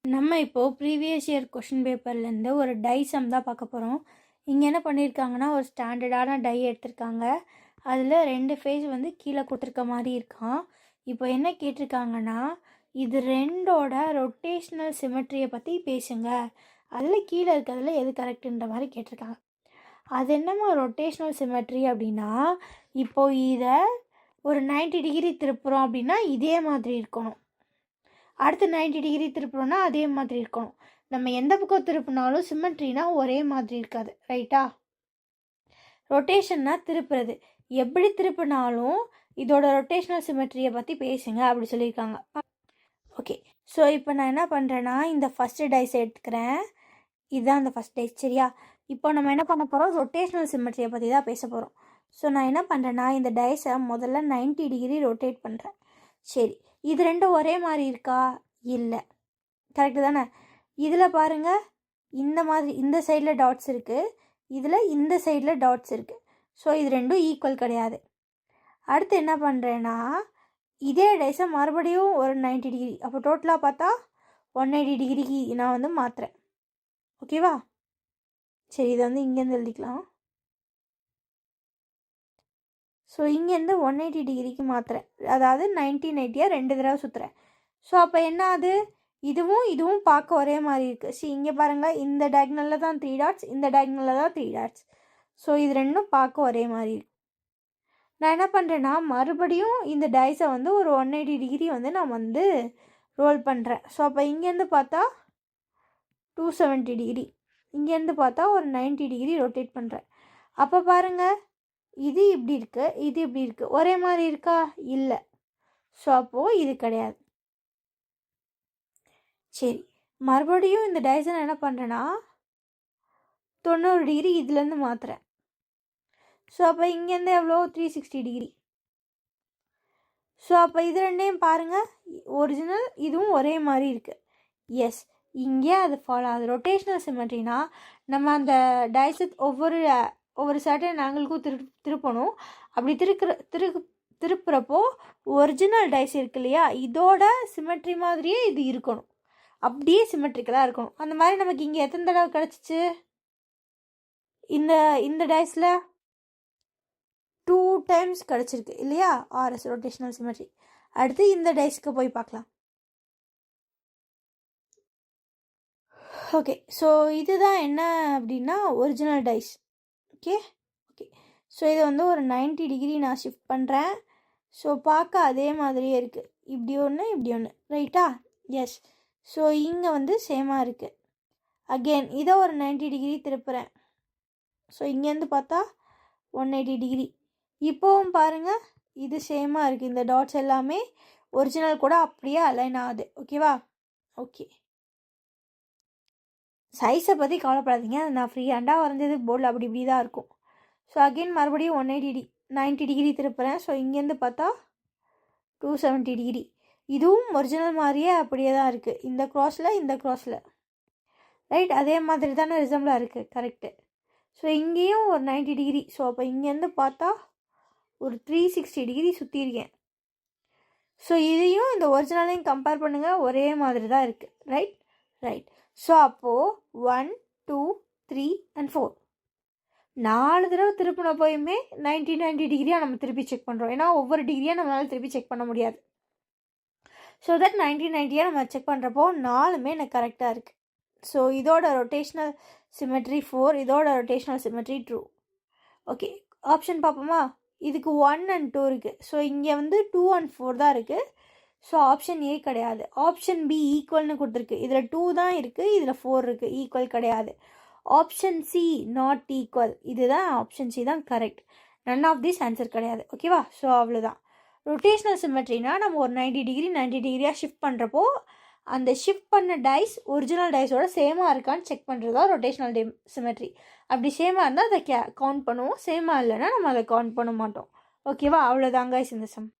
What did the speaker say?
நம்ம இப்போது previous year question பேப்பர்லேருந்து ஒரு டை சம் தான் பார்க்க போகிறோம். இங்கே என்ன பண்ணியிருக்காங்கன்னா, ஒரு ஸ்டாண்டர்டான டை எடுத்திருக்காங்க. அதில் 2 ஃபேஸ் வந்து கீழே கொடுத்துருக்க மாதிரி இருக்கான். இப்போ என்ன கேட்டிருக்காங்கன்னா, இது 2ஓட ரொட்டேஷ்னல் சிமெட்ரியை பற்றி பேசுங்க. அதில் கீழே இருக்கிறதுல எது கரெக்டுன்ற மாதிரி கேட்டிருக்காங்க. அது என்னம்மா ரொட்டேஷ்னல் சிமெட்ரி அப்படின்னா, இப்போது இதை ஒரு 90 டிகிரி திருப்புறோம் அப்படின்னா இதே மாதிரி இருக்கணும். அடுத்து 90 டிகிரி திருப்புறோன்னா அதே மாதிரி இருக்கணும். நம்ம எந்த பக்கம் திருப்பினாலும் சிமெட்ரினா ஒரே மாதிரி இருக்காது, ரைட்டா? ரொட்டேஷன்னா திருப்புறது. எப்படி திருப்பினாலும் இதோட ரொட்டேஷனல் சிமெட்ரியை பற்றி பேசுங்க அப்படி சொல்லியிருக்காங்க. ஓகே, ஸோ இப்போ நான் என்ன பண்ணுறேன்னா, இந்த ஃபஸ்ட்டு டைஸ் எடுத்துக்கிறேன். இதுதான் அந்த ஃபஸ்ட் டைஸ், சரியா? இப்போ நம்ம என்ன பண்ண போகிறோம், ரொட்டேஷனல் சிமெட்ரியை பற்றி தான் பேச போகிறோம். ஸோ நான் என்ன பண்ணுறேன்னா, இந்த டைஸை முதல்ல 90 டிகிரி ரொட்டேட் பண்ணுறேன். சரி, இது ரெண்டும் ஒரே மாதிரி இருக்கா? இல்லை, கரெக்டு தானே? இதில் பாருங்கள், இந்த மாதிரி இந்த சைடில் டாட்ஸ் இருக்குது, இதில் இந்த சைடில் டாட்ஸ் இருக்குது. ஸோ இது ரெண்டும் ஈக்குவல் கிடையாது. அடுத்து என்ன பண்ணுறேன்னா, இதே டைஸை மறுபடியும் ஒரு 90 டிகிரி, அப்போ டோட்டலாக பார்த்தா 180 டிகிரிக்கு நான் வந்து மாற்றுறேன். ஓகேவா? சரி, இதை வந்து இங்கேருந்து எழுதிக்கலாம். ஸோ இங்கேருந்து 180 டிகிரிக்கு மாற்றுறேன், அதாவது 90 2 தடவை சுற்றுறேன். ஸோ அப்போ என்ன ஆகுது, இதுவும் பார்க்க ஒரே மாதிரி இருக்குது. ஸோ இங்கே பாருங்கள், இந்த டயக்னலில் தான் 3 டாட்ஸ், இந்த டயக்னலில் தான் 3 டாட்ஸ். ஸோ இது ரெண்டும் பார்க்க ஒரே மாதிரி இருக்குது. நான் என்ன பண்ணுறேன்னா, மறுபடியும் இந்த டைஸை வந்து ஒரு 180 டிகிரி வந்து நான் வந்து ரோல் பண்ணுறேன். ஸோ அப்போ இங்கேருந்து பார்த்தா 270 டிகிரி, இங்கேருந்து பார்த்தா ஒரு 90 டிகிரி ரொட்டேட் பண்ணுறேன். அப்போ பாருங்கள், இது இப்படி இருக்குது, இது இப்படி இருக்குது, ஒரே மாதிரி இருக்கா? இல்லை. ஸோ அப்போது இது கிடையாது. சரி, மறுபடியும் இந்த டைஸை நான் என்ன பண்ணுறேன்னா 90 டிகிரி இதுலேருந்து மாற்றுறேன். ஸோ அப்போ இங்கேருந்து எவ்வளோ, 360 டிகிரி. ஸோ அப்போ இது ரெண்டையும் பாருங்கள், ஒரிஜினல் இதுவும் ஒரே மாதிரி இருக்குது. எஸ், இங்கே அது ஃபாலோ ஆகுது. ரொட்டேஷ்னல் சிமெட்ரினா நம்ம அந்த டைஸை ஒவ்வொரு சர்டன் ஆங்கிளுக்கும் திருப்பணும். அப்படி திருப்புறப்போ ஒரிஜினல் டைஸ் இருக்கு இல்லையா, இதோட சிமெட்ரி மாதிரியே இது இருக்கணும், அப்படியே சிமெட்ரிக்கலாக இருக்கணும். அந்த மாதிரி நமக்கு இங்கே எத்தனை தடவை கிடச்சிச்சு, இந்த டைஸில் 2 டைம்ஸ் கிடச்சிருக்கு இல்லையா, ஆர்எஸ் ரொட்டேஷனல் சிமெட்ரி. அடுத்து இந்த டைஸ்க்கு போய் பார்க்கலாம். ஓகே, ஸோ இதுதான் என்ன அப்படின்னா ஒரிஜினல் டைஸ். ஓகே, ஸோ இதை வந்து ஒரு 90 டிகிரி நான் ஷிஃப்ட் பண்ணுறேன். ஸோ பார்க்க அதே மாதிரியே இருக்குது, இப்படி ஒன்று, ரைட்டா? எஸ். ஸோ இங்கே வந்து சேமாக இருக்குது. அகெயின் இதை ஒரு 90 டிகிரி திருப்புறேன். ஸோ இங்கேருந்து பார்த்தா 180 டிகிரி. இப்போவும் பாருங்கள், இது சேமாக இருக்குது, இந்த டாட்ஸ் எல்லாமே ஒரிஜினல் கூட அப்படியே அலைன் ஆகுது. ஓகேவா? ஓகே, சைஸை பற்றி கவலைப்படாதீங்க, அது நான் ஃப்ரீ ஹேண்டாக வரைஞ்சது, போர்டில் அப்படி இப்படி தான் இருக்கும். ஸோ அகெயின் மறுபடியும் 90 டிகிரி திருப்புறேன். ஸோ இங்கேருந்து பார்த்தா 270 டிகிரி. இதுவும் ஒரிஜினல் மாதிரியே அப்படியே தான் இருக்குது, இந்த க்ராஸில் ரைட், அதே மாதிரி தானே ரிசம்பிளாக இருக்குது, கரெக்டு. ஸோ இங்கேயும் ஒரு 90 டிகிரி. ஸோ அப்போ இங்கேருந்து பார்த்தா ஒரு 360 டிகிரி சுற்றிருக்கேன். ஸோ இதையும் இந்த ஒரிஜினலையும் கம்பேர் பண்ணுங்கள், ஒரே மாதிரி தான் இருக்குது, ரைட். ஸோ அப்போது 1 2 3 and 4 4 தடவை திருப்பின போயுமே 90 டிகிரியாக நம்ம திருப்பி செக் பண்ணுறோம். ஏன்னா ஒவ்வொரு டிகிரியாக நம்மளால் திருப்பி செக் பண்ண முடியாது. ஸோ தட் 90 நம்ம செக் பண்ணுறப்போ 4மே எனக்கு கரெக்டாக இருக்குது. ஸோ இதோட ரொட்டேஷ்னல் சிமெட்ரி 4, இதோட ரொட்டேஷ்னல் சிமெட்ரி 2. ஓகே, ஆப்ஷன் பார்ப்போமா? இதுக்கு 1 and 2 இருக்குது. ஸோ இங்கே வந்து 2 and 4 தான் இருக்குது. ஸோ ஆப்ஷன் ஏ கிடையாது. ஆப்ஷன் பி ஈக்குவல்னு கொடுத்துருக்கு, இதில் 2 தான் இருக்குது, இதில் 4 இருக்குது, ஈக்குவல் கிடையாது. ஆப்ஷன் சி நாட் ஈக்குவல், இதுதான் ஆப்ஷன் சி தான் correct. None of this answer கிடையாது. ஓகேவா? ஸோ அவ்வளோதான். ரொட்டேஷ்னல் சிமெட்ரினா நம்ம ஒரு 90 டிகிரியாக ஷிஃப்ட் பண்ணுறப்போ அந்த ஷிஃப்ட் பண்ண டைஸ் ஒரிஜினல் டைஸோட சேமாக இருக்கான்னு செக் பண்ணுறது தான் ரொட்டேஷ்னல் சிமெட்ரி. அப்படி சேமாக இருந்தால் அதை கவுண்ட் பண்ணுவோம், சேமாக இல்லைன்னா நம்ம அதை கவுண்ட் பண்ண மாட்டோம். ஓகேவா? அவ்வளோதாங்க இந்த சம்.